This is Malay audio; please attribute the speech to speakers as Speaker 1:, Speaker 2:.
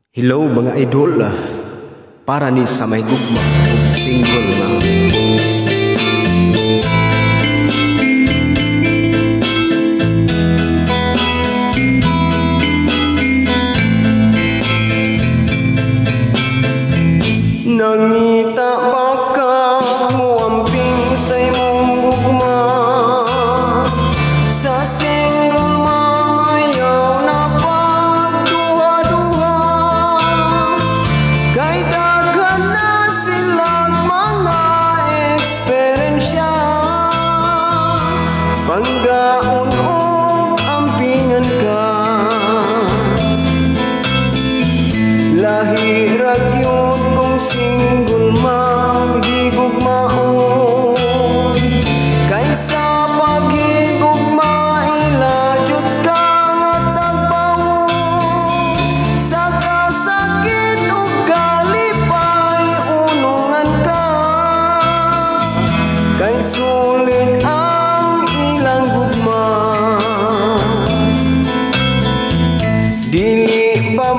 Speaker 1: Hello mga idol, para ni sa may gugma ug single nga nangita ba ka mo amping sa imong gugma sa single mamayaw na pagduha-duha kay daghan na silang mga eksperyensya panggaon o ampingan ka lahi ra gyud kung single maghigugmaon kaysa paghigugma ilajud ka nga tagbaon sa kasakit ug kalipay unungan ka kay sulit ang ilang gugma dili pa